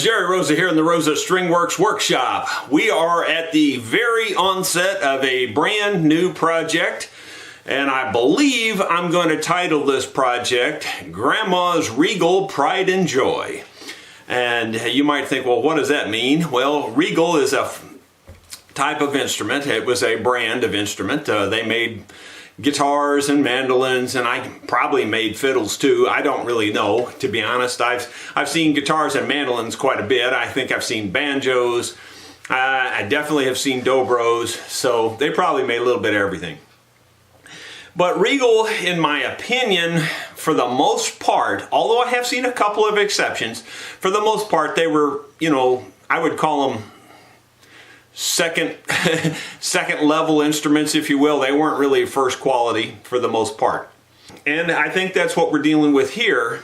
Jerry Rosa here in the Rosa Stringworks workshop. We are at the very onset of a brand new project, and I believe I'm going to title this project Grandma's Regal Pride and Joy. And you might think, well, what does that mean? Well, Regal is a type of instrument. It was a brand of instrument. They made guitars and mandolins, and I probably made fiddles too. I don't really know, to be honest. I've seen guitars and mandolins quite a bit. I think I've seen banjos. I definitely have seen dobros, so they probably made a little bit of everything. But Regal, in my opinion, for the most part, although I have seen a couple of exceptions, for the most part they were, I would call them second level instruments, if you will. They weren't really first quality for the most part. And I think that's what we're dealing with here.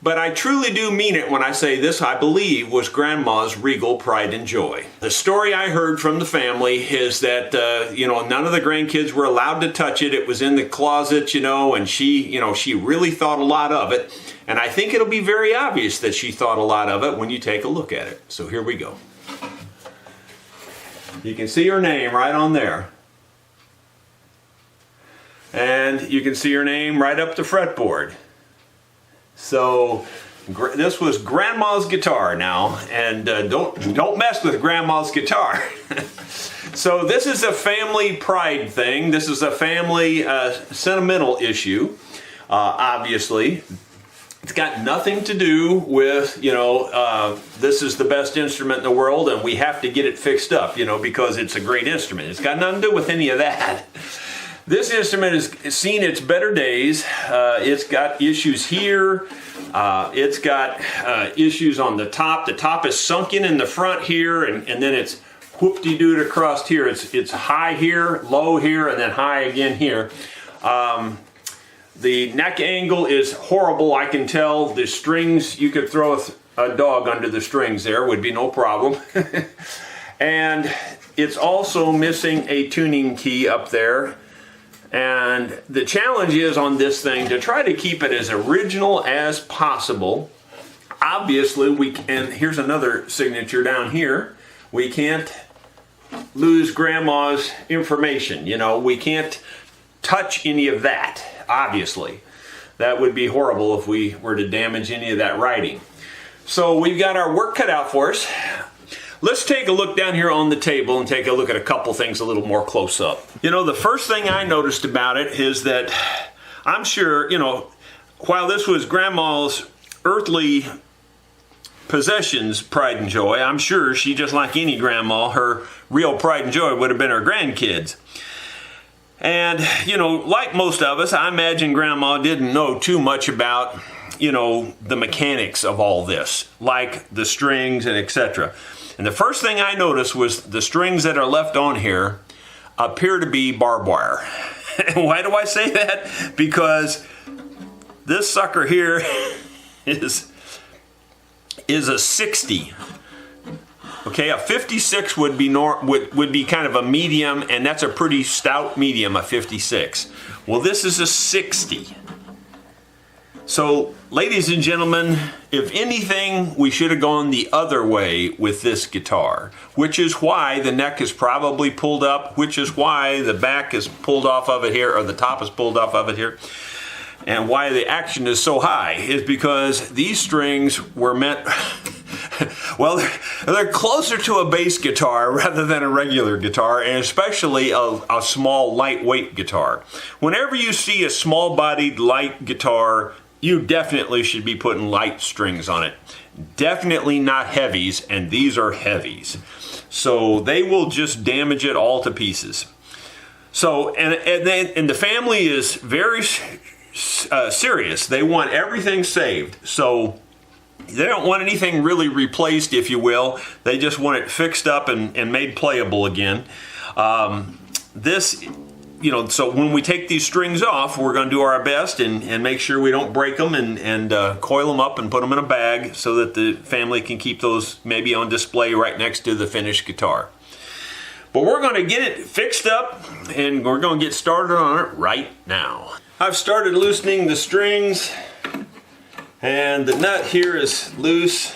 But I truly do mean it when I say this, I believe, was Grandma's Regal Pride and Joy. The story I heard from the family is that, none of the grandkids were allowed to touch it. It was in the closet, and she really thought a lot of it. And I think it'll be very obvious that she thought a lot of it when you take a look at it. So here we go. You can see her name right on there. And you can see her name right up the fretboard. So this was Grandma's guitar now, and don't mess with Grandma's guitar. So this is a family pride thing. This is a family sentimental issue, obviously. It's got nothing to do with, this is the best instrument in the world and we have to get it fixed up, because it's a great instrument. It's got nothing to do with any of that. This instrument has seen its better days. It's got issues here. It's got issues on the top. The top is sunken in the front here, and then it's whoop-de-doo across here. It's high here, low here, and then high again here. The neck angle is horrible, I can tell. The strings, you could throw a dog under the strings there, would be no problem. And it's also missing a tuning key up there. And the challenge is on this thing to try to keep it as original as possible. Obviously, and here's another signature down here, we can't lose Grandma's information. We can't touch any of that. Obviously, that would be horrible if we were to damage any of that writing. So we've got our work cut out for us. Let's take a look down here on the table and take a look at a couple things a little more close up. The first thing I noticed about it is that I'm sure, while this was Grandma's earthly possessions pride and joy, I'm sure she, just like any grandma, her real pride and joy would have been her grandkids. And, like most of us, I imagine Grandma didn't know too much about, the mechanics of all this, like the strings and etc. And the first thing I noticed was the strings that are left on here appear to be barbed wire. Why do I say that? Because this sucker here is a 60. Okay, a 56 would be kind of a medium, and that's a pretty stout medium, a 56. Well, this is a 60. So, ladies and gentlemen, if anything, we should have gone the other way with this guitar, which is why the neck is probably pulled up, which is why the back is pulled off of it here, or the top is pulled off of it here. And why the action is so high is because these strings were meant, well, they're closer to a bass guitar rather than a regular guitar, and especially a small, lightweight guitar. Whenever you see a small-bodied, light guitar, you definitely should be putting light strings on it. Definitely not heavies, and these are heavies. So they will just damage it all to pieces. So, and the family is very serious. They want everything saved. So they don't want anything really replaced, if you will. They just want it fixed up and made playable again. So when we take these strings off, we're going to do our best and make sure we don't break them and coil them up and put them in a bag so that the family can keep those maybe on display right next to the finished guitar. But we're going to get it fixed up and we're going to get started on it right now. I've started loosening the strings and the nut here is loose.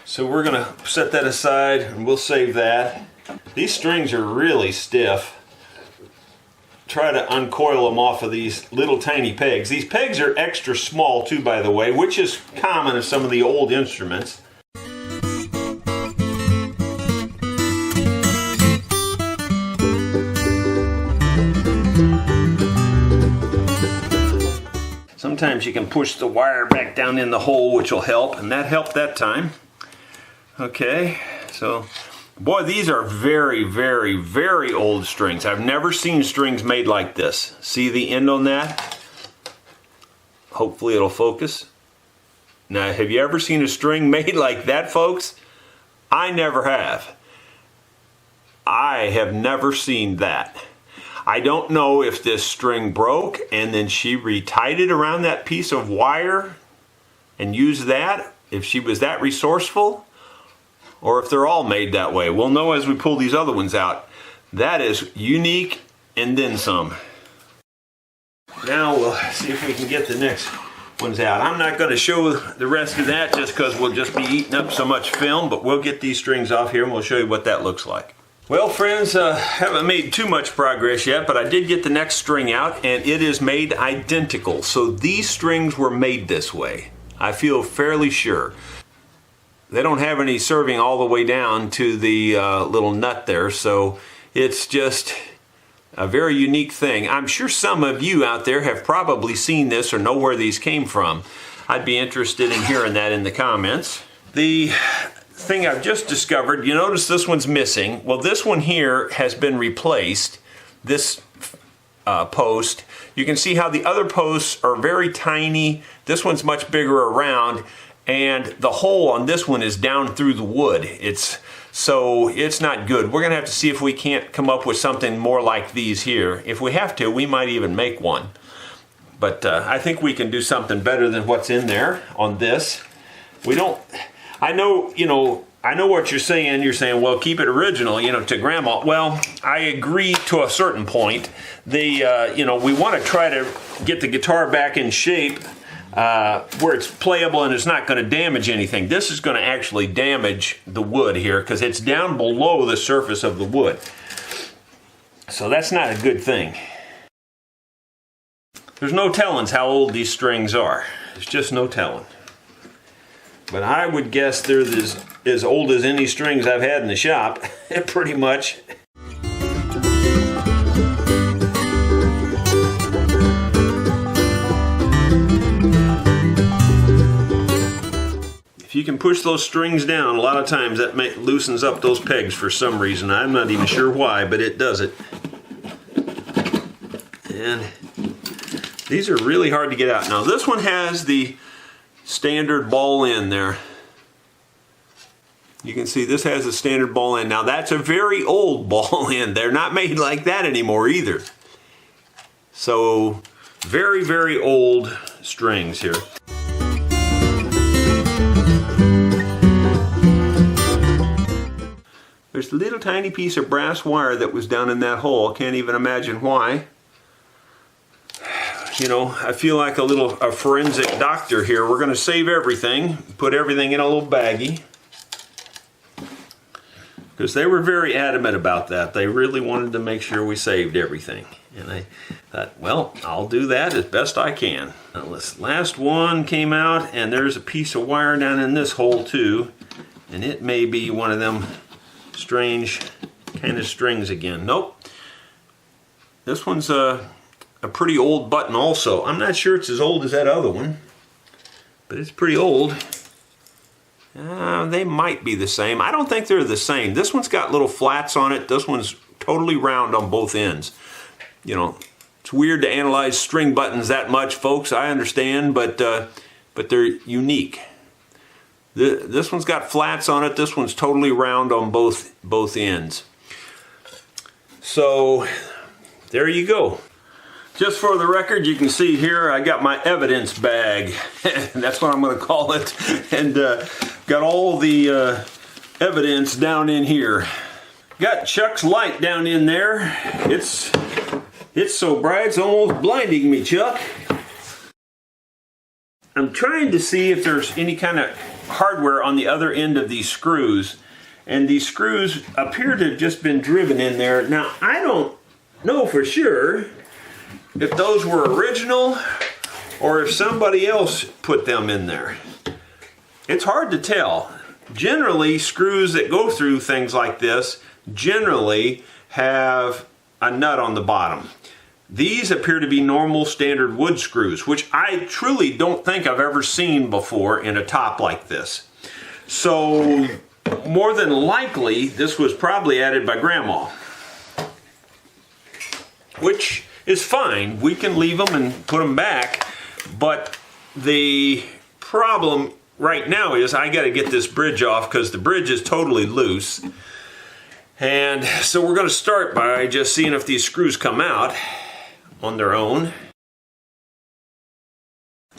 So we're going to set that aside and we'll save that. These strings are really stiff. Try to uncoil them off of these little tiny pegs. These pegs are extra small too, by the way, which is common in some of the old instruments. Sometimes you can push the wire back down in the hole, which will help, and that helped that time. Okay, so boy, these are very, very, very old strings. I've never seen strings made like this. See the end on that? Hopefully it'll focus. Now, have you ever seen a string made like that, folks? I never have. I have never seen that. I don't know if this string broke and then she retied it around that piece of wire and used that, if she was that resourceful, or if they're all made that way. We'll know as we pull these other ones out. That is unique and then some. Now we'll see if we can get the next ones out. I'm not going to show the rest of that just because we'll just be eating up so much film, but we'll get these strings off here and we'll show you what that looks like. Well, friends, haven't made too much progress yet, but I did get the next string out and it is made identical. So these strings were made this way. I feel fairly sure. They don't have any serving all the way down to the little nut there, so it's just a very unique thing. I'm sure some of you out there have probably seen this or know where these came from. I'd be interested in hearing that in the comments. The thing I've just discovered, you notice this one's missing. Well, this one here has been replaced, this post. You can see how the other posts are very tiny. This one's much bigger around, and the hole on this one is down through the wood. So it's not good. We're gonna have to see if we can't come up with something more like these here. If we have to, we might even make one. But I think we can do something better than what's in there on this. I know what you're saying. You're saying, well, keep it original, to grandma. Well, I agree to a certain point. We want to try to get the guitar back in shape where it's playable and it's not going to damage anything. This is going to actually damage the wood here because it's down below the surface of the wood. So that's not a good thing. There's no telling how old these strings are. There's just no telling. But I would guess they're as old as any strings I've had in the shop, pretty much. If you can push those strings down, a lot of times that loosens up those pegs for some reason. I'm not even sure why, but it does it. And these are really hard to get out. Now this one has the standard ball end there. You can see this has a standard ball end. Now that's a very old ball end. They're not made like that anymore either. So very, very old strings here. There's a little tiny piece of brass wire that was down in that hole. Can't even imagine why. I feel like a forensic doctor here. We're going to save everything, put everything in a little baggie. Because they were very adamant about that. They really wanted to make sure we saved everything. And I thought, well, I'll do that as best I can. Now, this last one came out, and there's a piece of wire down in this hole too. And it may be one of them strange kind of strings again. Nope. This one's a pretty old button also. I'm not sure it's as old as that other one, but it's pretty old. They might be the same. I don't think they're the same. This one's got little flats on it. This one's totally round on both ends. It's weird to analyze string buttons that much, folks. I understand, but they're unique. This one's got flats on it. This one's totally round on both ends. So there you go. Just for the record, you can see here I got my evidence bag. That's what I'm going to call it. And got all the evidence down in here. Got Chuck's light down in there. It's so bright it's almost blinding me, Chuck. I'm trying to see if there's any kind of hardware on the other end of these screws, and these screws appear to have just been driven in there. Now, I don't know for sure if those were original or if somebody else put them in there. It's hard to tell. Generally, screws that go through things like this generally have a nut on the bottom. These appear to be normal standard wood screws, which I truly don't think I've ever seen before in a top like this. So, more than likely, this was probably added by Grandma, which is fine. We can leave them and put them back, but the problem right now is I got to get this bridge off because the bridge is totally loose. And so we're going to start by just seeing if these screws come out on their own.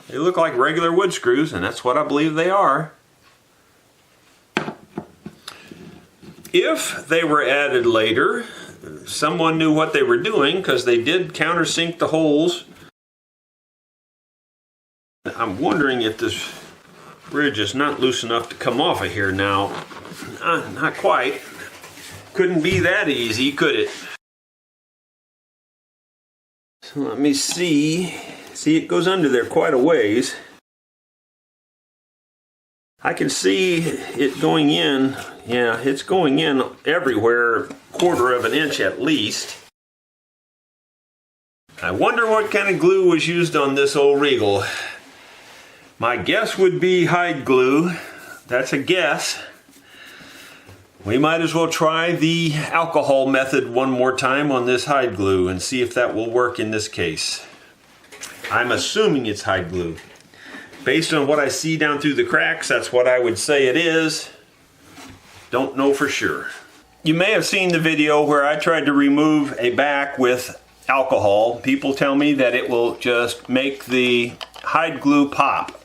They look like regular wood screws, and that's what I believe they are. If they were added later, someone knew what they were doing because they did countersink the holes. I'm wondering if this bridge is not loose enough to come off of here now. Not quite. Couldn't be that easy, could it? So let me see. See, it goes under there quite a ways. I can see it going in. Yeah, it's going in everywhere, 1/4 of an inch at least. I wonder what kind of glue was used on this old Regal. My guess would be hide glue. That's a guess. We might as well try the alcohol method one more time on this hide glue and see if that will work in this case. I'm assuming it's hide glue. Based on what I see down through the cracks, that's what I would say it is. Don't know for sure. You may have seen the video where I tried to remove a back with alcohol. People tell me that it will just make the hide glue pop.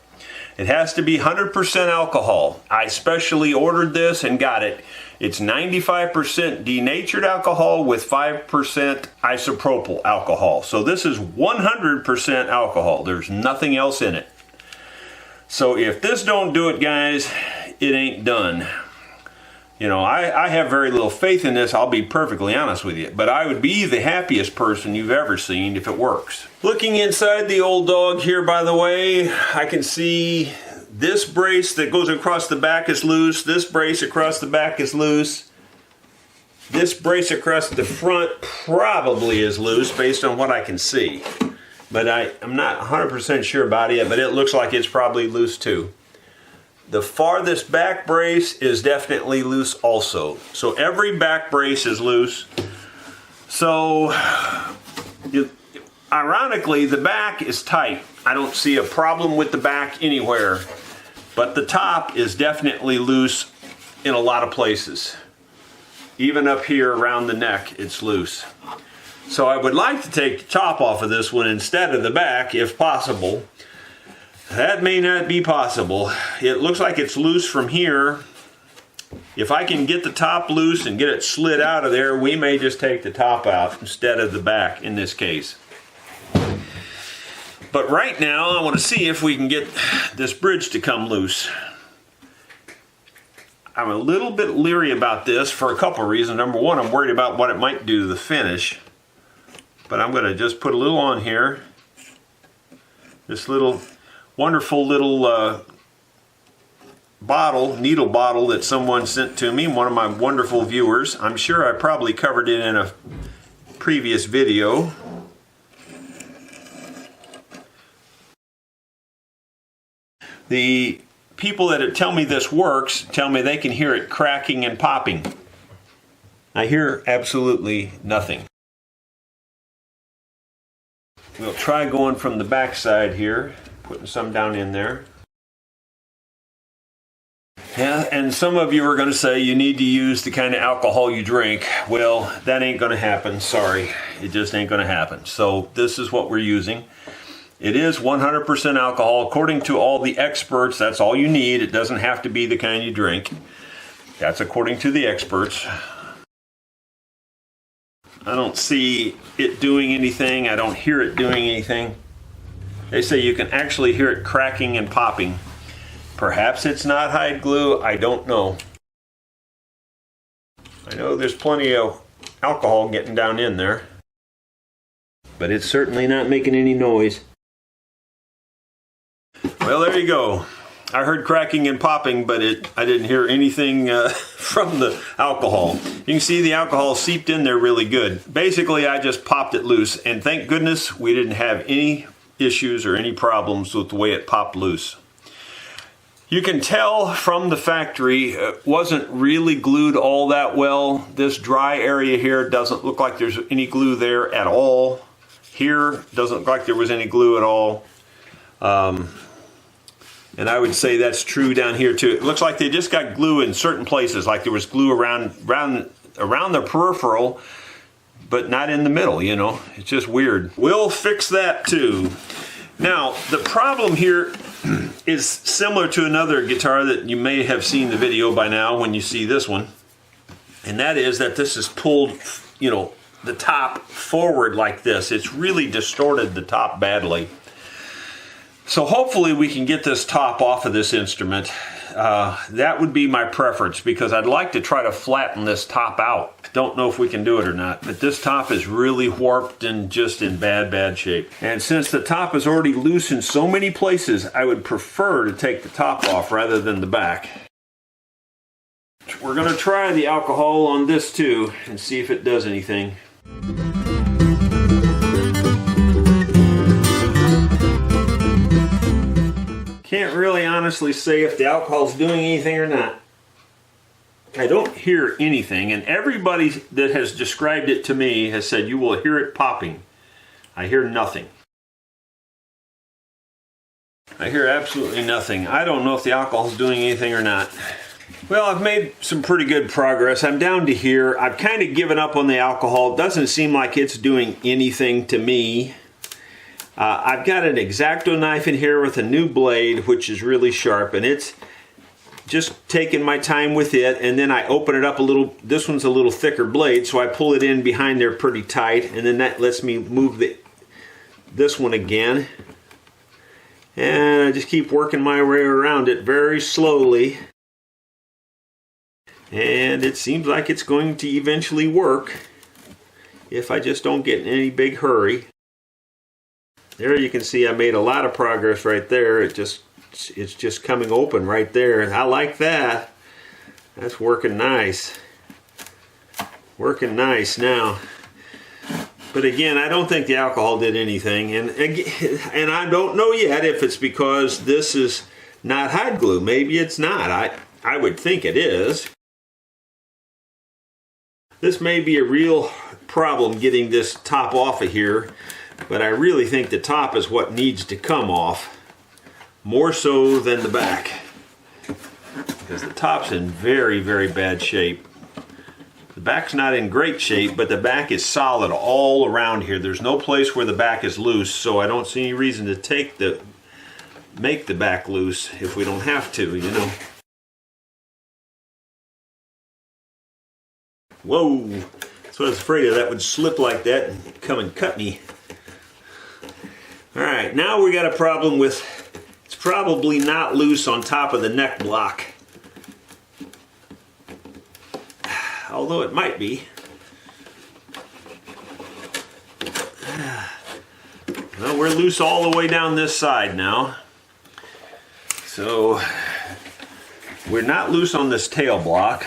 It has to be 100% alcohol. I specially ordered this and got it. It's 95% denatured alcohol with 5% isopropyl alcohol. So this is 100% alcohol. There's nothing else in it. So if this don't do it, guys, it ain't done. You know, I have very little faith in this, I'll be perfectly honest with you. But I would be the happiest person you've ever seen if it works. Looking inside the old dog here, by the way, I can see this brace that goes across the back is loose. This brace across the back is loose. This brace across the front probably is loose based on what I can see. But I'm not 100% sure about it, but it looks like it's probably loose too. The farthest back brace is definitely loose also. So every back brace is loose. So ironically, the back is tight. I don't see a problem with the back anywhere. But the top is definitely loose in a lot of places. Even up here around the neck, it's loose. So I would like to take the top off of this one instead of the back if possible. That may not be possible. It looks like it's loose from here. If I can get the top loose and get it slid out of there, we may just take the top out instead of the back in this case. But right now, I want to see if we can get this bridge to come loose. I'm a little bit leery about this for a couple of reasons. Number one, I'm worried about what it might do to the finish. But I'm going to just put a little on here. This little wonderful little needle bottle that someone sent to me, one of my wonderful viewers. I'm sure I probably covered it in a previous video. The people that tell me this works tell me they can hear it cracking and popping. I hear absolutely nothing. We'll try going from the back side here, putting some down in there. Yeah, and some of you are going to say you need to use the kind of alcohol you drink. Well, that ain't going to happen. Sorry, it just ain't going to happen. So this is what we're using. It is 100% alcohol. According to all the experts, that's all you need. It doesn't have to be the kind you drink. That's according to the experts. I don't see it doing anything. I don't hear it doing anything. They say you can actually hear it cracking and popping. Perhaps it's not hide glue, I don't know. I know there's plenty of alcohol getting down in there, but it's certainly not making any noise. Well, there you go. I heard cracking and popping, but I didn't hear anything from the alcohol. You can see the alcohol seeped in there really good. Basically, I just popped it loose, and thank goodness we didn't have any issues or any problems with the way it popped loose. You can tell from the factory it wasn't really glued all that well. This dry area here doesn't look like there's any glue there at all. Here doesn't look like there was any glue at all. And I would say that's true down here too. It looks like they just got glue in certain places, like there was glue around the peripheral, but not in the middle, you know. It's just weird. We'll fix that too. Now, the problem here is similar to another guitar that you may have seen the video by now when you see this one. And that is that this is pulled, you know, the top forward like this. It's really distorted the top badly. So hopefully we can get this top off of this instrument. That would be my preference because I'd like to try to flatten this top out. Don't know if we can do it or not, but this top is really warped and just in bad shape. And since the top is already loose in so many places, I would prefer to take the top off rather than the back. We're going to try the alcohol on this too and see if it does anything. Can't really honestly say if the alcohol's doing anything or not. I don't hear anything, and everybody that has described it to me has said you will hear it popping. I hear nothing. I hear absolutely nothing. I don't know if the alcohol's doing anything or not. Well, I've made some pretty good progress. I'm down to here. I've kind of given up on the alcohol. It doesn't seem like it's doing anything to me. I've got an X-Acto knife in here with a new blade, which is really sharp, and it's just taking my time with it, and then I open it up a little. This one's a little thicker blade, so I pull it in behind there pretty tight, and then that lets me move this one again. And I just keep working my way around it very slowly. And it seems like it's going to eventually work if I just don't get in any big hurry. There you can see I made a lot of progress right there. It's just coming open right there. I like that. That's working nice. Working nice now. But again, I don't think the alcohol did anything. And I don't know yet if it's because this is not hide glue. Maybe it's not. I would think it is. This may be a real problem getting this top off of here. But I really think the top is what needs to come off, more so than the back, because the top's in very bad shape. The back's not in great shape, but the back is solid all around here. There's no place where the back is loose, so I don't see any reason to make the back loose if we don't have to, you know. Whoa, that's what I was afraid of, that would slip like that and come and cut me. Alright, now we got a problem with, it's probably not loose on top of the neck block. Although it might be. Well, we're loose all the way down this side now. So, we're not loose on this tail block.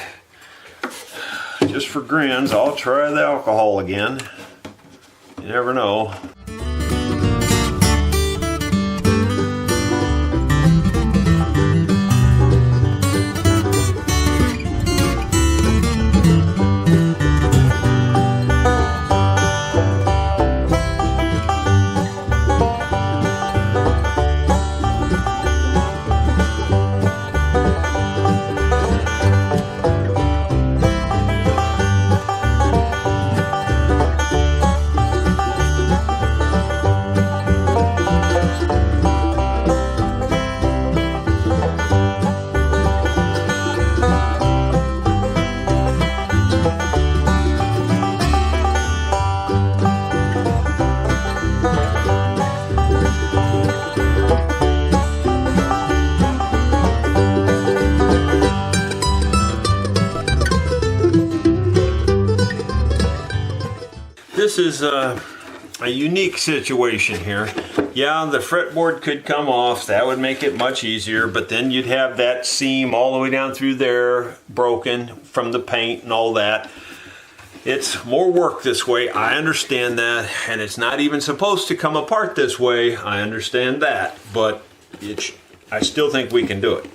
Just for grins, I'll try the alcohol again. You never know. This is a unique situation here. Yeah, the fretboard could come off. That would make it much easier, but then you'd have that seam all the way down through there broken from the paint and all that. It's more work this way. I understand that, and it's not even supposed to come apart this way. I understand that, but I still think we can do it.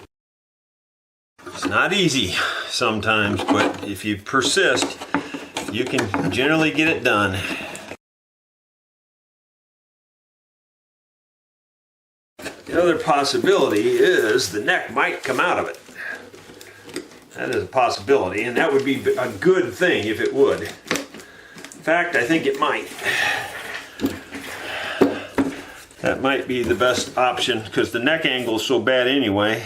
It's not easy sometimes, but if you persist, you can generally get it done. The other possibility is the neck might come out of it. That is a possibility, and that would be a good thing if it would. In fact, I think it might. That might be the best option because the neck angle is so bad anyway.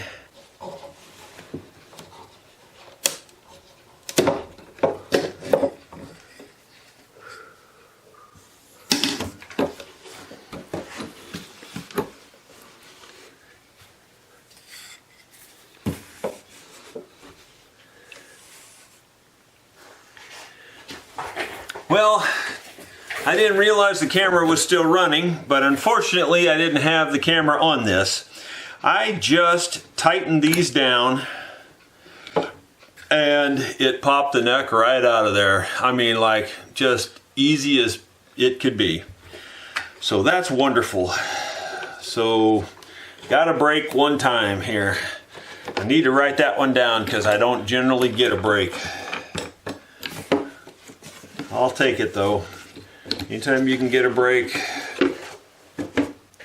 Well, I didn't realize the camera was still running, but unfortunately I didn't have the camera on this. I just tightened these down and it popped the neck right out of there. I mean, like, just easy as it could be. So that's wonderful. So, got a break one time here. I need to write that one down because I don't generally get a break. I'll take it though. Anytime you can get a break,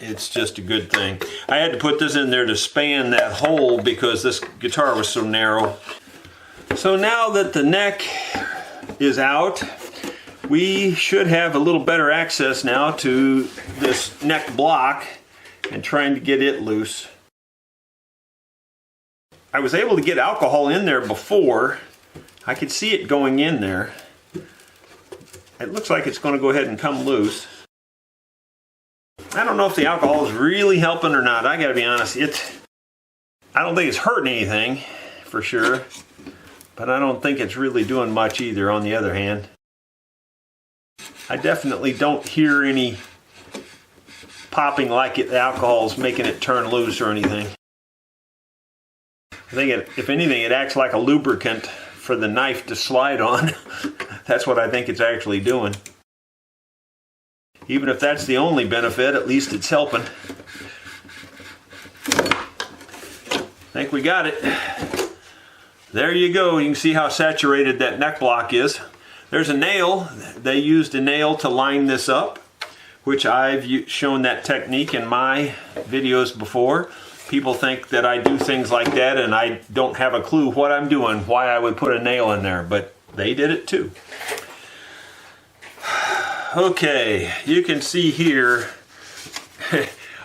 it's just a good thing. I had to put this in there to span that hole because this guitar was so narrow. So now that the neck is out, we should have a little better access now to this neck block and trying to get it loose. I was able to get alcohol in there before. I could see it going in there. It looks like it's going to go ahead and come loose. I don't know if the alcohol is really helping or not. I gotta be honest, I don't think it's hurting anything for sure, but I don't think it's really doing much either on the other hand. I definitely don't hear any popping like the alcohol's making it turn loose or anything. I think if anything, it acts like a lubricant for the knife to slide on. That's what I think it's actually doing. Even if that's the only benefit, at least it's helping. I think we got it. There you go. You can see how saturated that neck block is. There's a nail. They used a nail to line this up, which I've shown that technique in my videos before. People think that I do things like that and I don't have a clue what I'm doing, why I would put a nail in there, but they did it too. Okay, you can see here,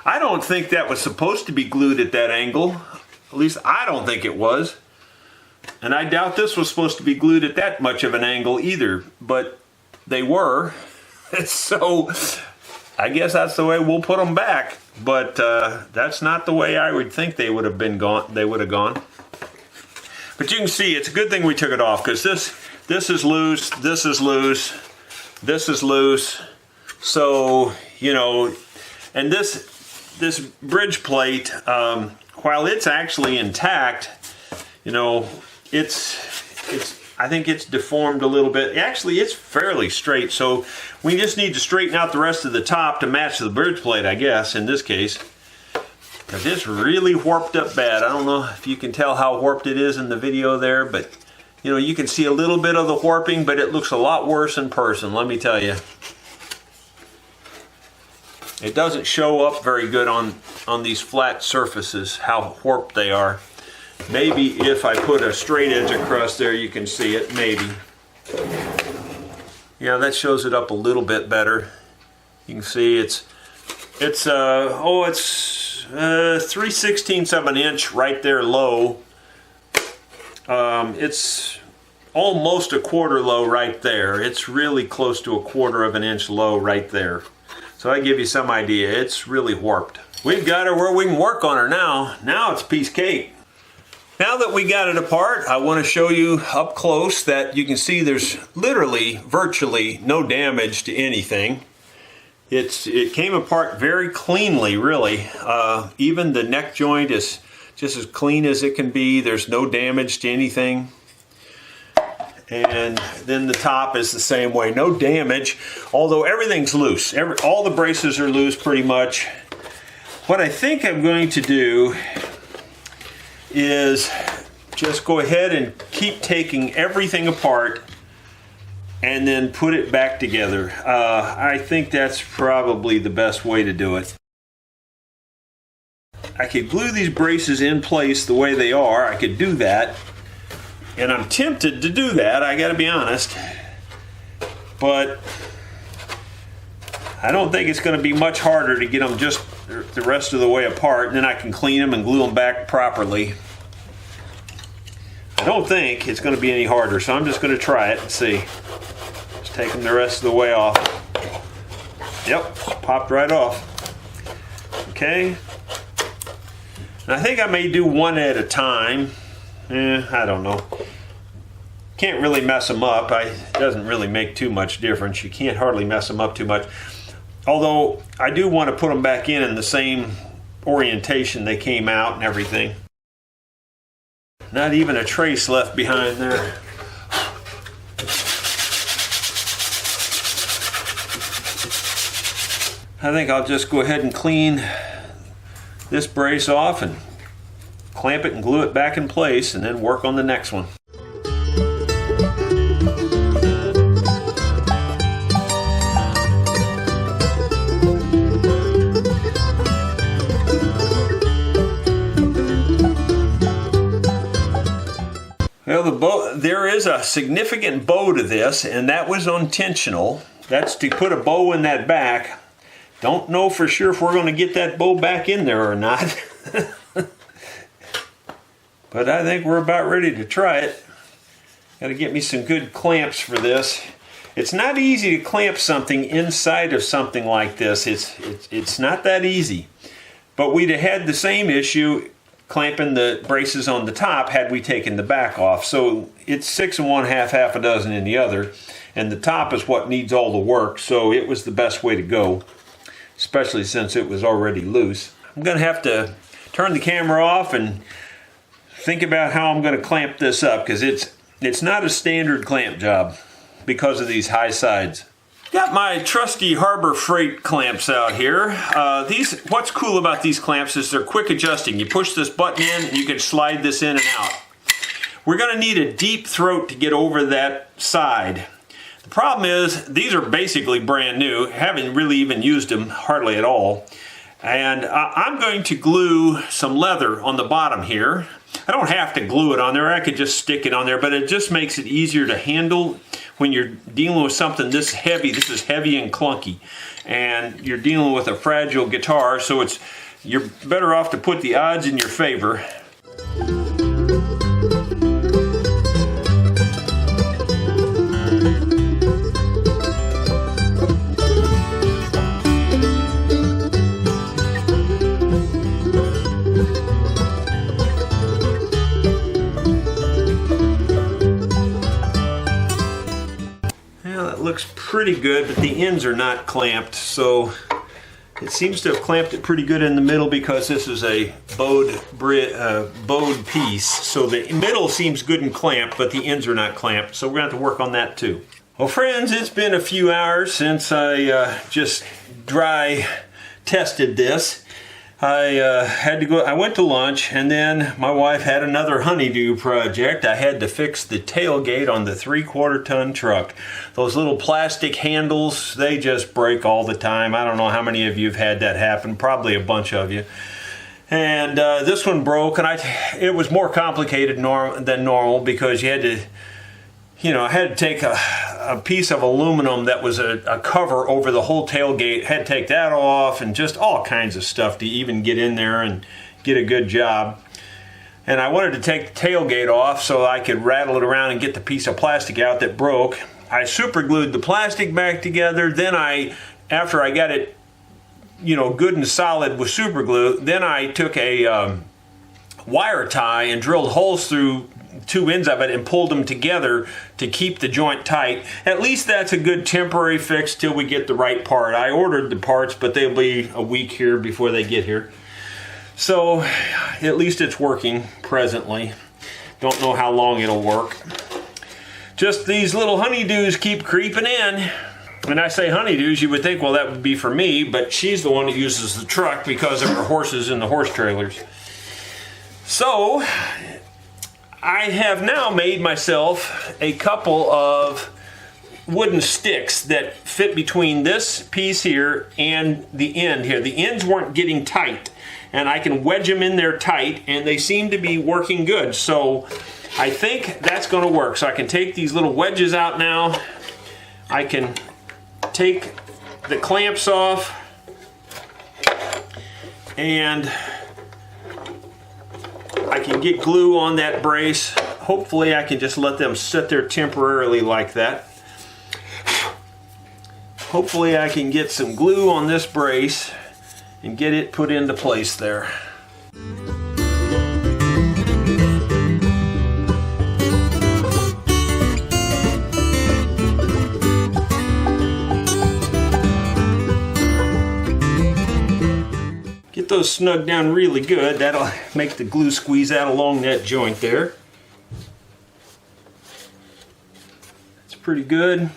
I don't think that was supposed to be glued at that angle. At least I don't think it was. And I doubt this was supposed to be glued at that much of an angle either, but they were. So I guess that's the way we'll put them back. But that's not the way I would think they would have been gone. They would have gone. But you can see it's a good thing we took it off because this is loose, this is loose, this is loose. So, you know, and this bridge plate, while it's actually intact, you know, I think it's deformed a little bit. Actually, it's fairly straight, so we just need to straighten out the rest of the top to match the bridge plate, I guess, in this case. Because it's really warped up bad. I don't know if you can tell how warped it is in the video there, but you know, you can see a little bit of the warping, but it looks a lot worse in person, let me tell you. It doesn't show up very good on these flat surfaces, how warped they are. Maybe if I put a straight edge across there, you can see it, maybe. Yeah, that shows it up a little bit better. You can see it's 3/16 of an inch right there low. It's almost a quarter low right there. It's really close to a quarter of an inch low right there. So I give you some idea. It's really warped. We've got her where we can work on her now. Now it's piece cake. Now that we got it apart, I want to show you up close that you can see there's literally virtually no damage to anything. It came apart very cleanly, really. Even the neck joint is just as clean as it can be. There's no damage to anything. And then the top is the same way, no damage, although everything's loose. All the braces are loose pretty much. What I think I'm going to do is just go ahead and keep taking everything apart and then put it back together. I think that's probably the best way to do it. I could glue these braces in place the way they are. I could do that. And I'm tempted to do that, I gotta be honest. But I don't think it's gonna be much harder to get them just the rest of the way apart, and then I can clean them and glue them back properly. I don't think it's gonna be any harder, so I'm just gonna try it and see. Just take them the rest of the way off. Yep, popped right off. Okay. And I think I may do one at a time. I don't know. Can't really mess them up. It doesn't really make too much difference. You can't hardly mess them up too much. Although I do want to put them back in the same orientation they came out and everything. Not even a trace left behind there. I think I'll just go ahead and clean this brace off and clamp it and glue it back in place and then work on the next one. Well, there is a significant bow to this, and that was intentional. That's to put a bow in that back. Don't know for sure if we're going to get that bow back in there or not. But I think we're about ready to try it. Got to get me some good clamps for this. It's not easy to clamp something inside of something like this. It's not that easy. But we'd have had the same issue clamping the braces on the top had we taken the back off. So it's 6 in one, half a dozen in the other. And the top is what needs all the work. So it was the best way to go, especially since it was already loose. I'm going to have to turn the camera off and think about how I'm going to clamp this up, because it's not a standard clamp job because of these high sides. Got my trusty Harbor Freight clamps out here. What's cool about these clamps is they're quick adjusting. You push this button in and you can slide this in and out. We're going to need a deep throat to get over that side. The problem is these are basically brand new. Haven't really even used them hardly at all. And I'm going to glue some leather on the bottom here. I don't have to glue it on there. I could just stick it on there, but it just makes it easier to handle when you're dealing with something this heavy. This is heavy and clunky, and you're dealing with a fragile guitar, so you're better off to put the odds in your favor. Looks pretty good, but the ends are not clamped, so it seems to have clamped it pretty good in the middle because this is a bowed piece. So the middle seems good and clamped, but the ends are not clamped, so we're going to have to work on that too. Well, friends, it's been a few hours since I just dry tested this. I went to lunch, and then my wife had another honeydew project. I had to fix the tailgate on the 3/4 ton truck. Those little plastic handles, they just break all the time. I don't know how many of you have had that happen, probably a bunch of you. And this one broke, and it was more complicated than normal because you had to, I had to take a piece of aluminum that was a cover over the whole tailgate, had to take that off, and just all kinds of stuff to even get in there and get a good job. And I wanted to take the tailgate off so I could rattle it around and get the piece of plastic out that broke. I super glued the plastic back together. Then after I got it, good and solid with super glue, then I took a wire tie and drilled holes through two ends of it and pulled them together to keep the joint tight. At least that's a good temporary fix till we get the right part. I ordered the parts, but they'll be a week here before they get here. So at least it's working presently. Don't know how long it'll work. Just these little honeydews keep creeping in. When I say honeydews, you would think, well, that would be for me, but she's the one that uses the truck because of her horses and the horse trailers. So I have now made myself a couple of wooden sticks that fit between this piece here and the end here. The ends weren't getting tight, and I can wedge them in there tight, and they seem to be working good. So I think that's going to work. So I can take these little wedges out now. I can take the clamps off, and I can get glue on that brace. Hopefully I can just let them sit there temporarily like that. Hopefully I can get some glue on this brace and get it put into place there. Get those snug down really good. That'll make the glue squeeze out along that joint there. It's pretty good.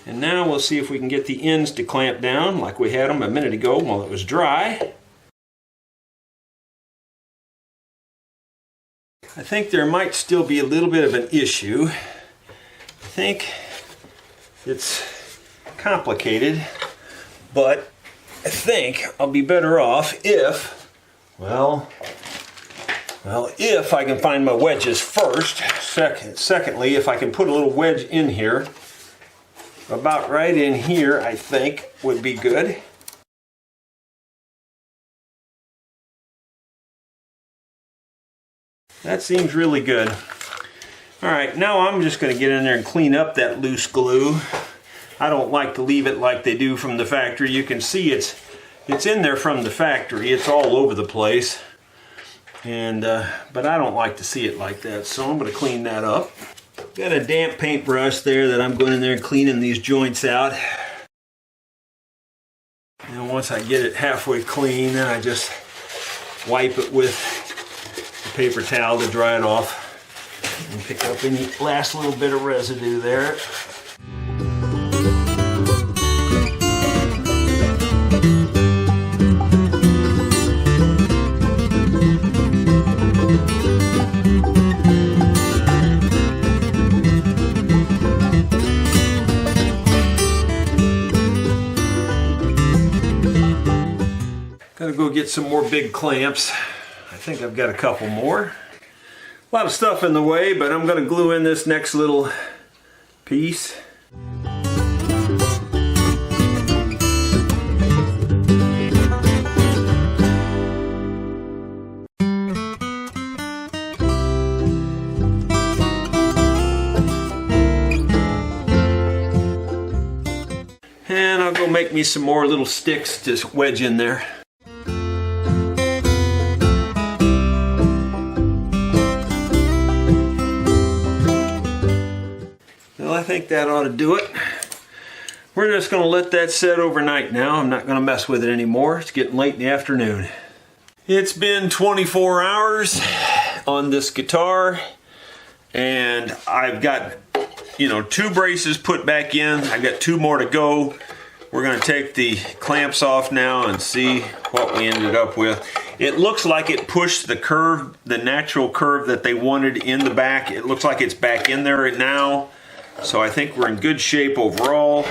And now we'll see if we can get the ends to clamp down like we had them a minute ago while it was dry. I think there might still be a little bit of an issue. I think it's complicated, but I think I'll be better off if, well, if I can find my wedges first. Secondly, if I can put a little wedge in here, about right in here, I think would be good. That seems really good. All right, now I'm just going to get in there and clean up that loose glue. I don't like to leave it like they do from the factory. You can see it's in there from the factory. It's all over the place. And but I don't like to see it like that, so I'm going to clean that up. Got a damp paintbrush there that I'm going in there and cleaning these joints out. And once I get it halfway clean, then I just wipe it with a paper towel to dry it off and pick up any last little bit of residue there. Gotta go get some more big clamps. I think I've got a couple more. A lot of stuff in the way, but I'm gonna glue in this next little piece. And I'll go make me some more little sticks to wedge in there. Well, I think that ought to do it. We're just going to let that set overnight now. I'm not going to mess with it anymore. It's getting late in the afternoon. It's been 24 hours on this guitar, and I've got, you know, 2 braces put back in. I've got 2 more to go. We're going to take the clamps off now and see what we ended up with. It looks like it pushed the curve, the natural curve that they wanted in the back. It looks like it's back in there right now. So I think we're in good shape overall.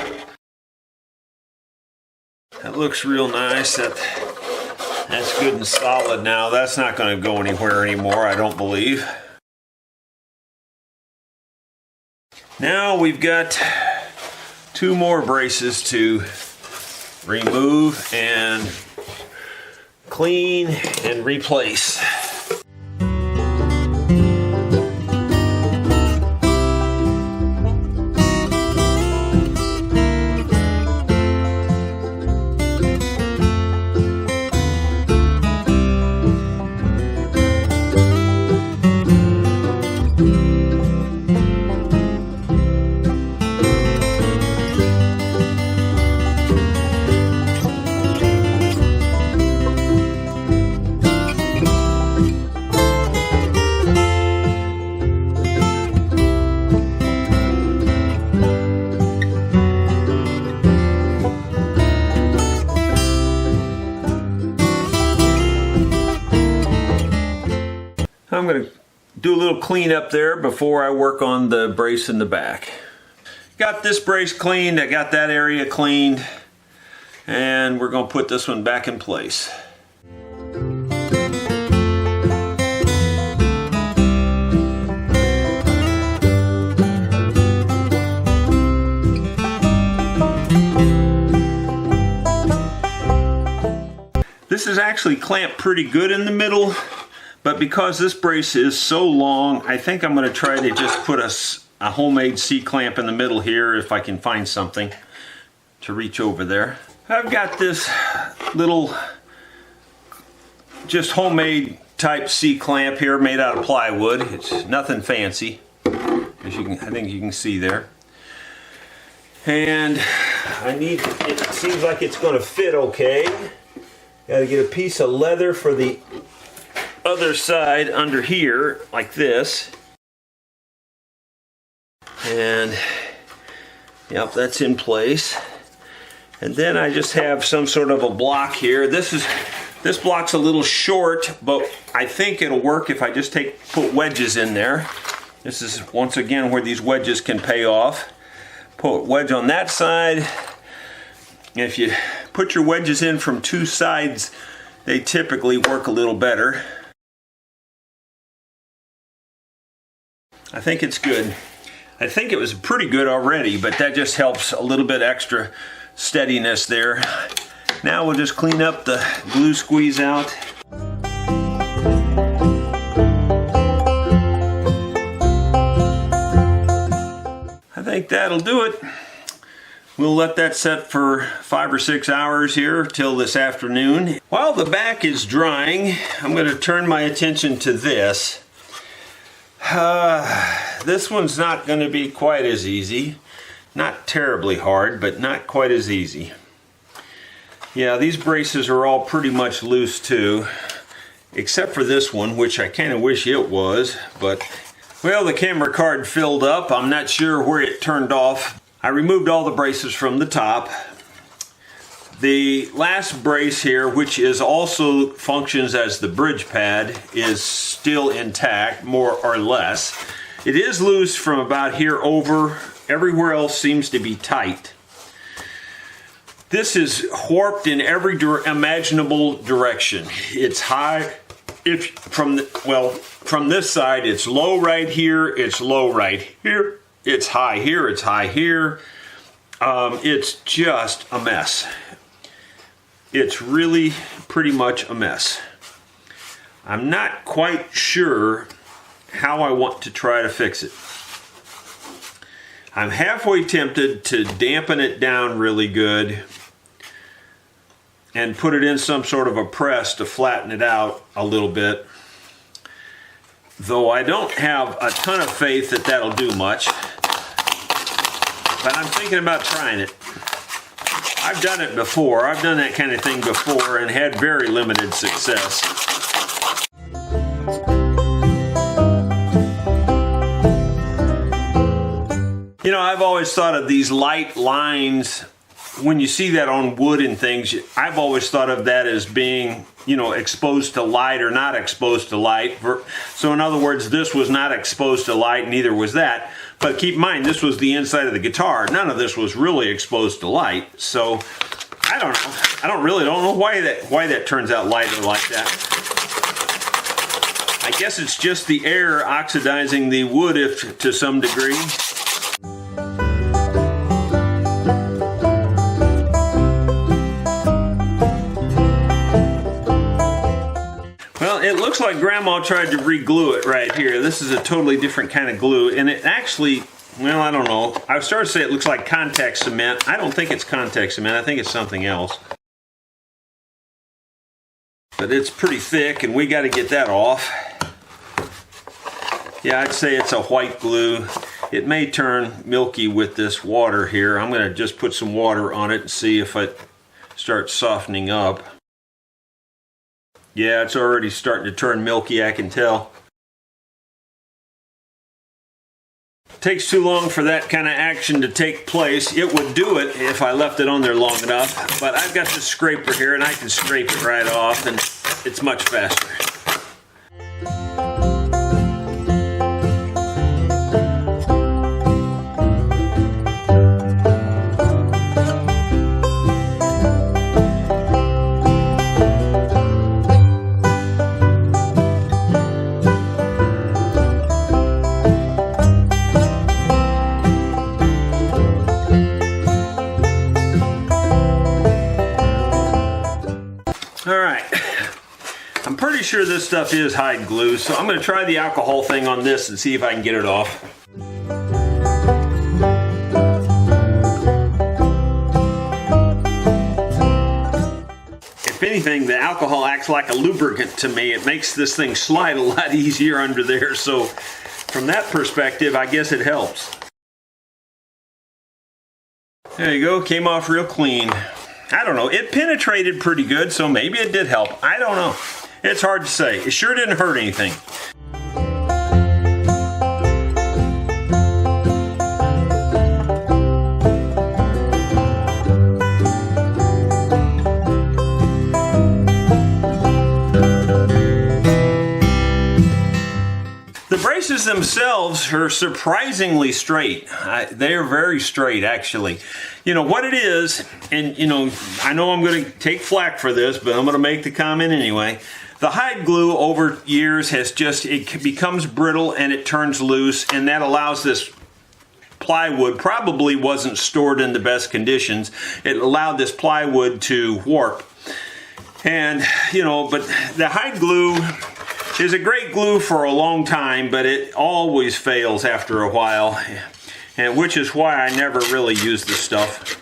That looks real nice. That's good and solid now. That's not going to go anywhere anymore, I don't believe. Now we've got 2 more braces to remove and clean and replace. I'm going to do a little cleanup there before I work on the brace in the back. Got this brace cleaned, I got that area cleaned, and we're going to put this one back in place. This is actually clamped pretty good in the middle, but because this brace is so long, I think I'm going to try to just put a homemade C-clamp in the middle here if I can find something to reach over there. I've got this little just homemade type C-clamp here made out of plywood. It's nothing fancy, as you can, I think you can see there. And it seems like it's going to fit okay. Got to get a piece of leather for the other side under here, like this. And yep, that's in place. And then I just have some sort of a block here. This block's a little short, but I think it'll work if I just put wedges in there. This is once again where these wedges can pay off. Put a wedge on that side. And if you put your wedges in from two sides, they typically work a little better. I think it's good. I think it was pretty good already, but that just helps a little bit extra steadiness there. Now we'll just clean up the glue squeeze out. I think that'll do it. We'll let that set for 5 or 6 hours here till this afternoon. While the back is drying, I'm going to turn my attention to this. This one's not going to be quite as easy. Not terribly hard, but not quite as easy. Yeah, these braces are all pretty much loose too, except for this one, which I kind of wish it was, but well, the camera card filled up. I'm not sure where it turned off. I removed all the braces from the top. The last brace here, which is also functions as the bridge pad, is still intact, more or less. It is loose from about here over. Everywhere else seems to be tight. This is warped in every imaginable direction. It's high. From this side, it's low right here. It's low right here. It's high here. It's high here. It's just a mess. It's really pretty much a mess. I'm not quite sure how I want to try to fix it. I'm halfway tempted to dampen it down really good and put it in some sort of a press to flatten it out a little bit. Though I don't have a ton of faith that that'll do much. But I'm thinking about trying it. I've done it before. I've done that kind of thing before and had very limited success. You know, I've always thought of these light lines, when you see that on wood and things, I've always thought of that as being, you know, exposed to light or not exposed to light. So in other words, this was not exposed to light, neither was that. But keep in mind, this was the inside of the guitar. None of this was really exposed to light. So I don't know. I don't know why that turns out lighter like that. I guess it's just the air oxidizing the wood to some degree. It looks like Grandma tried to re-glue it right here. This is a totally different kind of glue, and it actually, well, I don't know. I started to say it looks like contact cement. I don't think it's contact cement. I think it's something else. But it's pretty thick, and we got to get that off. Yeah, I'd say it's a white glue. It may turn milky with this water here. I'm going to just put some water on it and see if it starts softening up. Yeah, it's already starting to turn milky, I can tell. Takes too long for that kind of action to take place. It would do it if I left it on there long enough, but I've got this scraper here and I can scrape it right off and it's much faster. pretty sure this stuff is hide glue, so I'm going to try the alcohol thing on this and see if I can get it off. If anything, the alcohol acts like a lubricant to me. It makes this thing slide a lot easier under there, so from that perspective, I guess it helps. There you go, came off real clean. I don't know, it penetrated pretty good, so maybe it did help. I don't know. It's hard to say. It sure didn't hurt anything. The braces themselves are surprisingly straight. They are very straight, actually. You know what it is, and you know, I know I'm going to take flack for this, but I'm going to make the comment anyway. The hide glue over years has just, it becomes brittle and it turns loose, and that allows this plywood, probably wasn't stored in the best conditions, it allowed this plywood to warp. And, you know, but the hide glue is a great glue for a long time, but it always fails after a while, and which is why I never really use this stuff.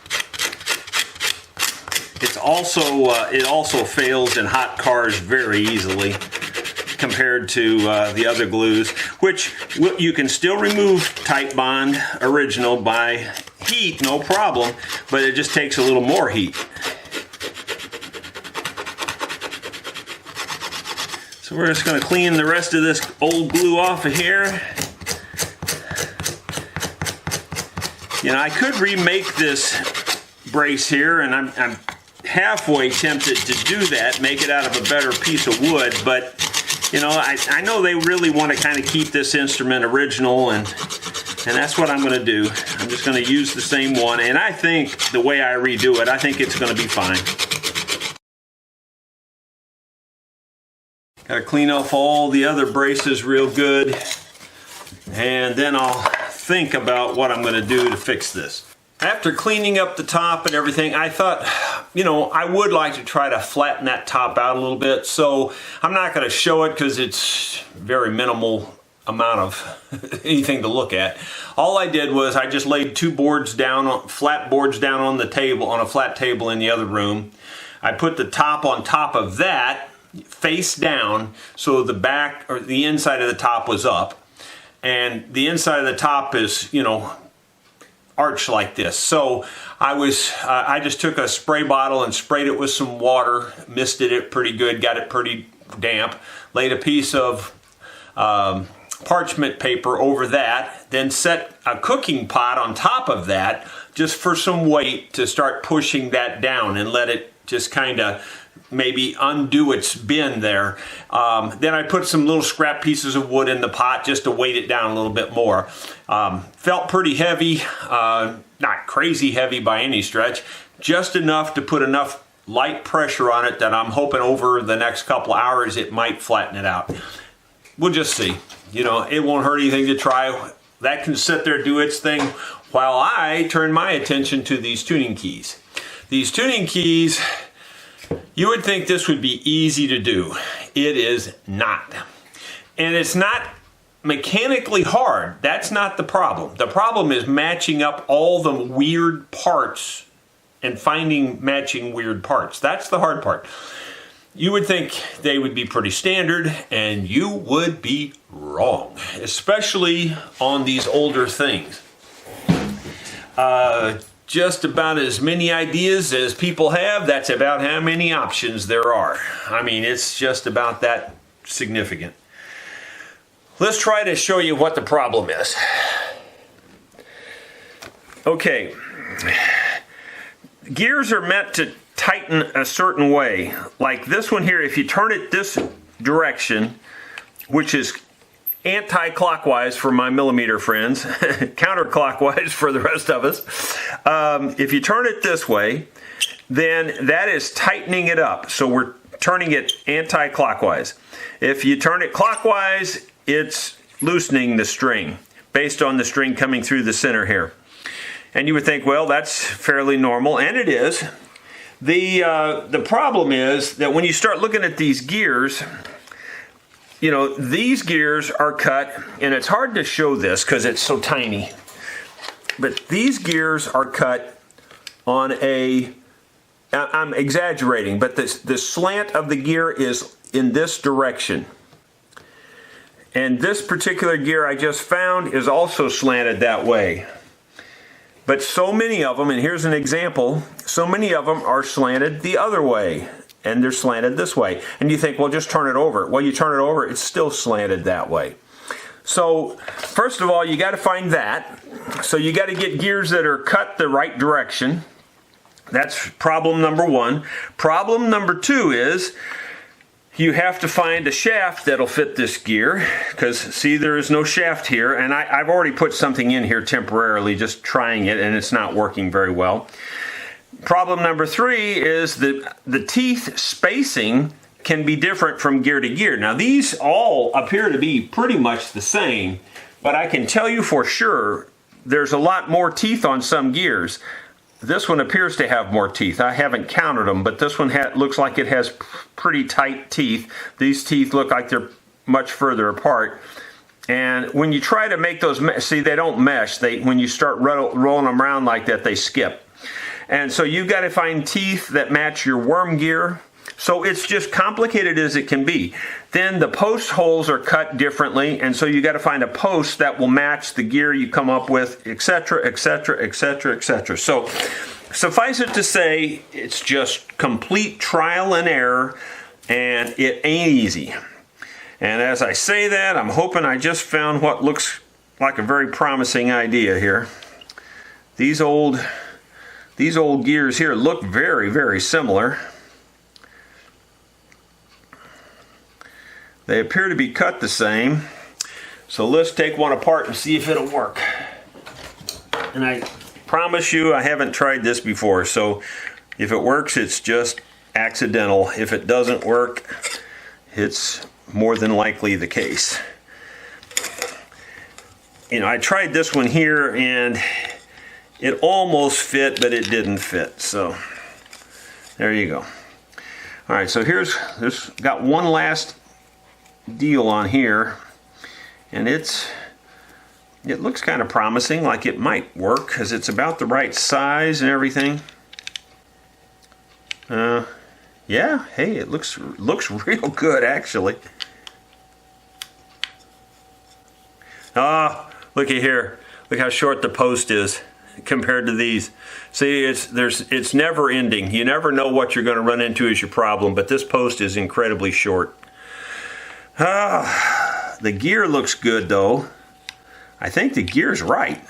It's also it also fails in hot cars very easily compared to the other glues, which you can still remove Titebond original by heat, no problem, but it just takes a little more heat. So we're just going to clean the rest of this old glue off of here. You know, I could remake this brace here, and I'm halfway tempted to do that, make it out of a better piece of wood, but you know, I know they really want to kind of keep this instrument original, and that's what I'm going to do. I'm just going to use the same one, and I think the way I redo it, I think it's going to be fine. Got to clean off all the other braces real good, and then I'll think about what I'm going to do to fix this. After cleaning up the top and everything, I thought, you know, I would like to try to flatten that top out a little bit, so I'm not going to show it because it's very minimal amount of anything to look at. All I did was I just laid two boards down, flat boards down on the table, on a flat table in the other room. I put the top on top of that, face down, so the back or the inside of the top was up, and the inside of the top is, you know, arch like this. So I just took a spray bottle and sprayed it with some water, misted it pretty good, got it pretty damp, laid a piece of parchment paper over that, then set a cooking pot on top of that just for some weight to start pushing that down and let it just kind of maybe undo its bend there. Then I put some little scrap pieces of wood in the pot just to weight it down a little bit more. Felt pretty heavy, not crazy heavy by any stretch, just enough to put enough light pressure on it that I'm hoping over the next couple hours it might flatten it out. We'll just see. You know, it won't hurt anything to try. That can sit there, do its thing, while I turn my attention to these tuning keys. These tuning keys, you would think this would be easy to do. It is not. And it's not mechanically hard. That's not the problem. The problem is matching up all the weird parts and finding matching weird parts. That's the hard part. You would think they would be pretty standard, and you would be wrong, especially on these older things. Just about as many ideas as people have, that's about how many options there are. I mean, it's just about that significant. Let's try to show you what the problem is. Okay, gears are meant to tighten a certain way. Like this one here, if you turn it this direction, which is anti-clockwise for my millimeter friends, counterclockwise for the rest of us. If you turn it this way, then that is tightening it up. So we're turning it anti-clockwise. If you turn it clockwise, it's loosening the string based on the string coming through the center here. And you would think, well, that's fairly normal, and it is. The problem is that when you start looking at these gears, you know, these gears are cut, and it's hard to show this because it's so tiny, but these gears are cut on a, I'm exaggerating, but the slant of the gear is in this direction. And this particular gear I just found is also slanted that way. But so many of them, and here's an example, so many of them are slanted the other way. And they're slanted this way. And you think, well, just turn it over. Well, you turn it over, it's still slanted that way. So, first of all, you got to find that. So you got to get gears that are cut the right direction. That's problem number one. Problem number two is you have to find a shaft that'll fit this gear, because see, there is no shaft here, and I've already put something in here temporarily, just trying it, and it's not working very well. Problem number three is that the teeth spacing can be different from gear to gear. Now these all appear to be pretty much the same, but I can tell you for sure there's a lot more teeth on some gears. This one appears to have more teeth. I haven't counted them, but this one looks like it has pretty tight teeth. These teeth look like they're much further apart. And when you try to make those, see, they don't mesh. When you start rolling them around like that, they skip. And so you've got to find teeth that match your worm gear. So it's just complicated as it can be. Then the post holes are cut differently, and so you got to find a post that will match the gear you come up with, etc., etc., etc., etc. So suffice it to say, it's just complete trial and error, and it ain't easy. And as I say that, I'm hoping I just found what looks like a very promising idea here. These old gears here look very, very similar. They appear to be cut the same. So let's take one apart and see if it'll work. And I promise you, I haven't tried this before, so if it works, it's just accidental. If it doesn't work, it's more than likely the case. You know, I tried this one here and it almost fit, but it didn't fit. So there you go. All right, so there's got one last deal on here, and it looks kind of promising, like it might work because it's about the right size and everything. Yeah, hey, it looks real good actually. Looky here. Look how short the post is compared to these. See, it's never ending. You never know what you're going to run into as your problem, but this post is incredibly short. The gear looks good though. I think the gear's right.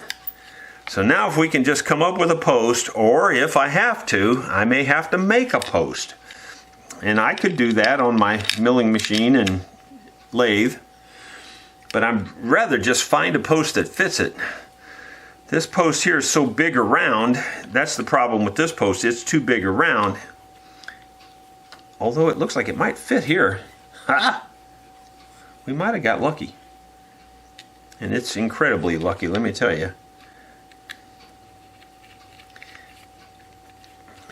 So now if we can just come up with a post, or if I have to, I may have to make a post. And I could do that on my milling machine and lathe, but I'd rather just find a post that fits it. This post here is so big around, that's the problem with this post, it's too big around. Although it looks like it might fit here. Ha! We might have got lucky. And it's incredibly lucky, let me tell you.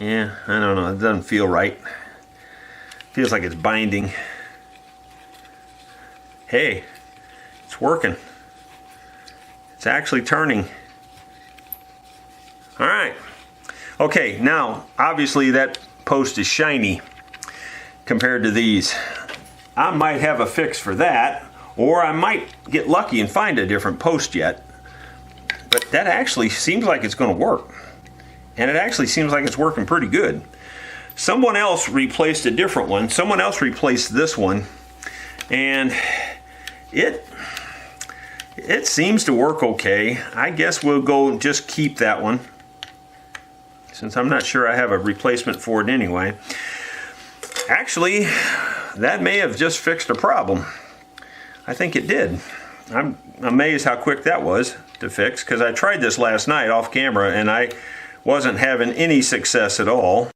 Yeah, I don't know, it doesn't feel right. Feels like it's binding. Hey, it's working. It's actually turning. All right. Okay, now, obviously that post is shiny compared to these. I might have a fix for that, or I might get lucky and find a different post yet. But that actually seems like it's going to work. And it actually seems like it's working pretty good. Someone else replaced a different one. Someone else replaced this one. And it seems to work okay. I guess we'll go just keep that one, since I'm not sure I have a replacement for it anyway. Actually, that may have just fixed a problem. I think it did. I'm amazed how quick that was to fix, because I tried this last night off camera and I wasn't having any success at all.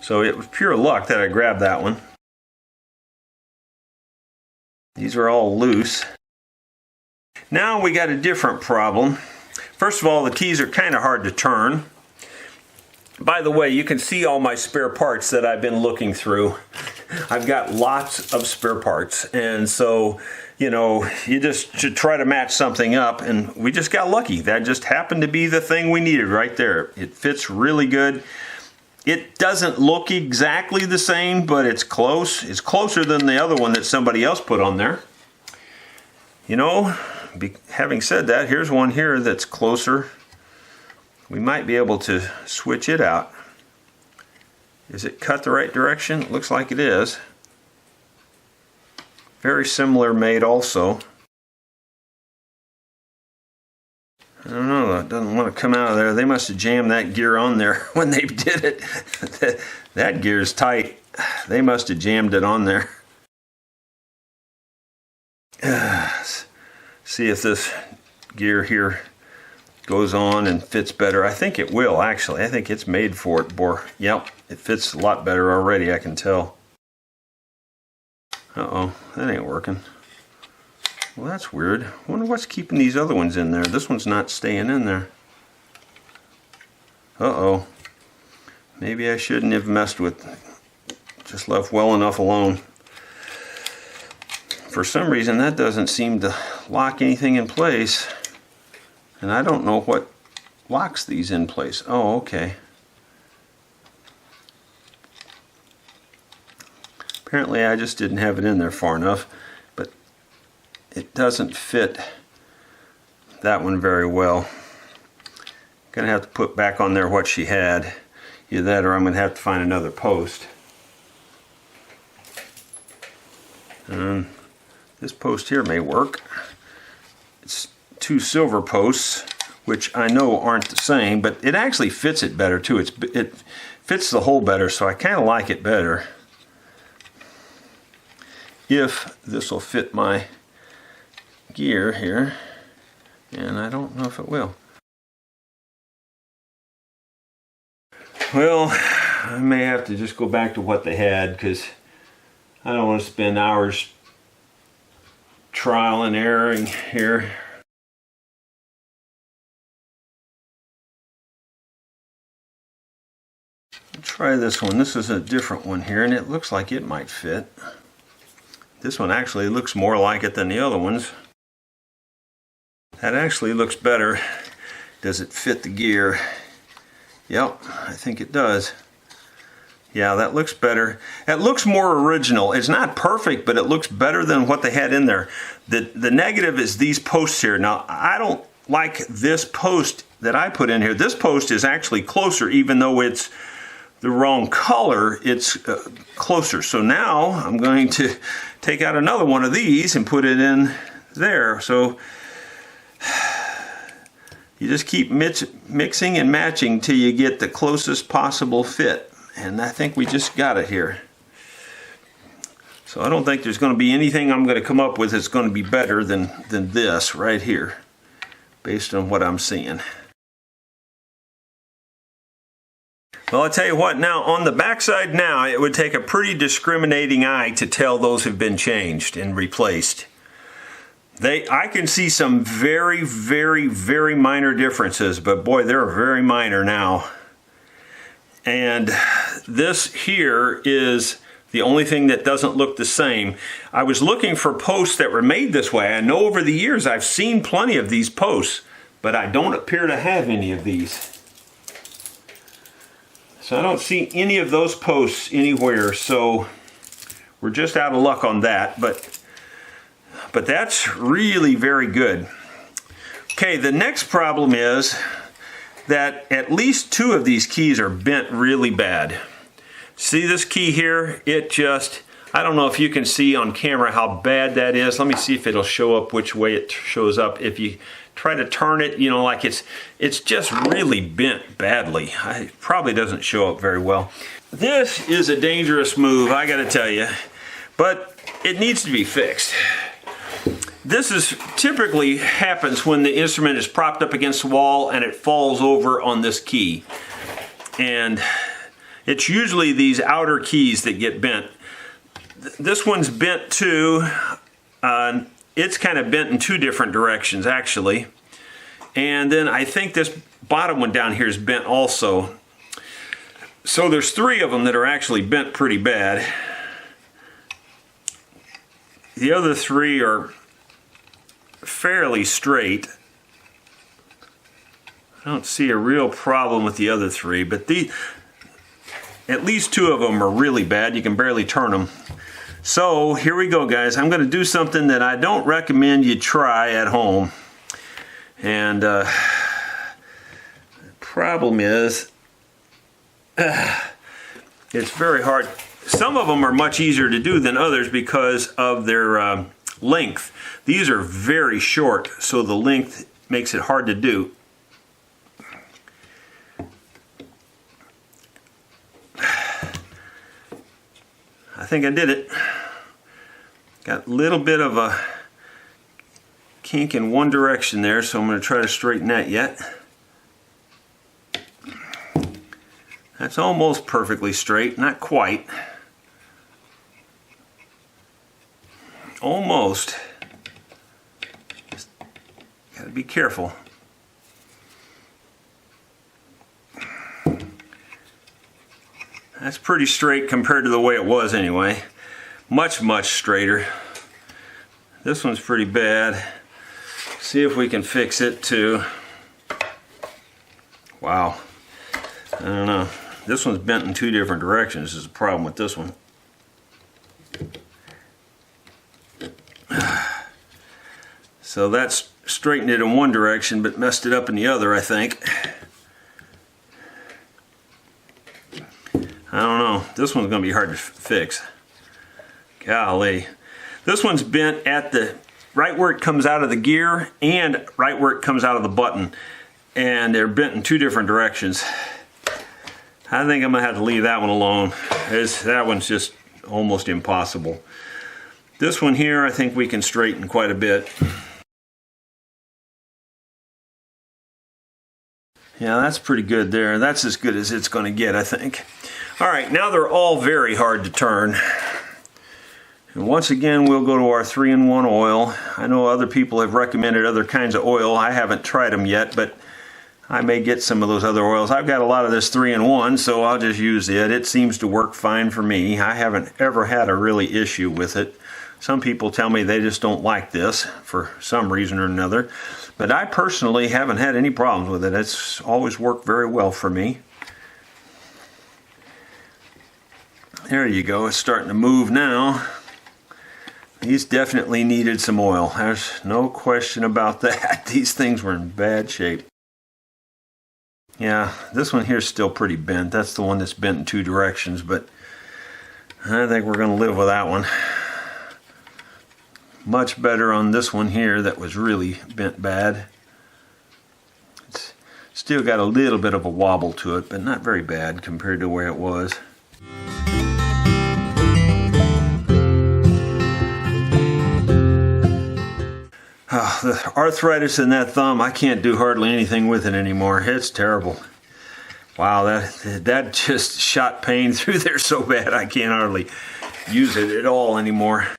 So it was pure luck that I grabbed that one. These are all loose. Now we got a different problem. First of all, the keys are kind of hard to turn. By the way, you can see all my spare parts that I've been looking through. I've got lots of spare parts, and so, you know, you just should try to match something up, and we just got lucky. That just happened to be the thing we needed right there. It fits really good. It doesn't look exactly the same, but it's close. It's closer than the other one that somebody else put on there. You know, having said that, here's one here that's closer. We might be able to switch it out. Is it cut the right direction? It looks like it is. Very similar made also. I don't know, it doesn't want to come out of there. They must have jammed that gear on there when they did it. That gear's tight. They must have jammed it on there. See if this gear here goes on and fits better. I think it will, actually. I think it's made for it. Yep, it fits a lot better already, I can tell. Uh-oh, that ain't working. Well, that's weird. I wonder what's keeping these other ones in there. This one's not staying in there. Uh-oh. Maybe I shouldn't have messed with it. Just left well enough alone. For some reason, that doesn't seem to lock anything in place. And I don't know what locks these in place. Oh, okay. Apparently, I just didn't have it in there far enough. It doesn't fit that one very well. Gonna have to put back on there what she had. Either that or I'm gonna have to find another post. This post here may work. It's two silver posts, which I know aren't the same, but it actually fits it better too. It fits the hole better, so I kind of like it better. If this will fit my gear here, and I don't know if it will. Well, I may have to just go back to what they had, because I don't want to spend hours trial and erroring here. I'll try this one. This is a different one here, and it looks like it might fit. This one actually looks more like it than the other ones. That actually looks better. Does it fit the gear? Yep, I think it does. Yeah, that looks better. It looks more original. It's not perfect, but it looks better than what they had in there. The negative is these posts here. Now, I don't like this post that I put in here. This post is actually closer, even though it's the wrong color, it's closer. So now I'm going to take out another one of these and put it in there. So you just keep mixing and matching till you get the closest possible fit. And I think we just got it here. So I don't think there's going to be anything I'm going to come up with that's going to be better than this right here, based on what I'm seeing. Well, I'll tell you what, now on the backside now, it would take a pretty discriminating eye to tell those have been changed and replaced. I can see some very, very, very minor differences, but boy, they're very minor now. And this here is the only thing that doesn't look the same. I was looking for posts that were made this way. I know over the years I've seen plenty of these posts, but I don't appear to have any of these. So I don't see any of those posts anywhere, so we're just out of luck on that, but that's really very good. Okay, the next problem is that at least two of these keys are bent really bad. See this key here? It just, I don't know if you can see on camera how bad that is. Let me see if it'll show up which way it shows up. If you try to turn it, you know, like it's just really bent badly. It probably doesn't show up very well. This is a dangerous move, I gotta tell you, but it needs to be fixed. This is typically happens when the instrument is propped up against the wall and it falls over on this key. And it's usually these outer keys that get bent. This one's bent too. It's kind of bent in two different directions actually. And then I think this bottom one down here is bent also. So there's 3 of them that are actually bent pretty bad. The other 3 are fairly straight. I don't see a real problem with the other 3, but at least 2 of them are really bad. You can barely turn them. So here we go, guys. I'm going to do something that I don't recommend you try at home. And the problem is, it's very hard. Some of them are much easier to do than others because of their length. These are very short, so the length makes it hard to do. I think I did it. Got a little bit of a kink in one direction there, so I'm going to try to straighten that yet. That's almost perfectly straight, not quite. Almost. Just gotta be careful. That's pretty straight compared to the way it was anyway. Much, much straighter. This one's pretty bad. See if we can fix it too. Wow. I don't know. This one's bent in 2 different directions is the problem with this one. So that's straightened it in one direction but messed it up in the other, I think. I don't know. This one's going to be hard to fix. Golly. This one's bent at the right where it comes out of the gear and right where it comes out of the button. And they're bent in 2 different directions. I think I'm going to have to leave that one alone. That one's just almost impossible. This one here, I think we can straighten quite a bit. Yeah, that's pretty good there. That's as good as it's going to get, I think. All right, now they're all very hard to turn. And once again, we'll go to our 3-in-1 oil. I know other people have recommended other kinds of oil. I haven't tried them yet, but I may get some of those other oils. I've got a lot of this 3-in-1, so I'll just use it. It seems to work fine for me. I haven't ever had a really issue with it. Some people tell me they just don't like this for some reason or another. But I personally haven't had any problems with it. It's always worked very well for me. There you go. It's starting to move now. These definitely needed some oil. There's no question about that. These things were in bad shape. Yeah, this one here is still pretty bent. That's the one that's bent in 2 directions, but I think we're going to live with that one. Much better on this one here that was really bent bad. It's still got a little bit of a wobble to it, but not very bad compared to where it was. The arthritis in that thumb, I can't do hardly anything with it anymore. It's terrible. Wow, that just shot pain through there so bad I can't hardly use it at all anymore.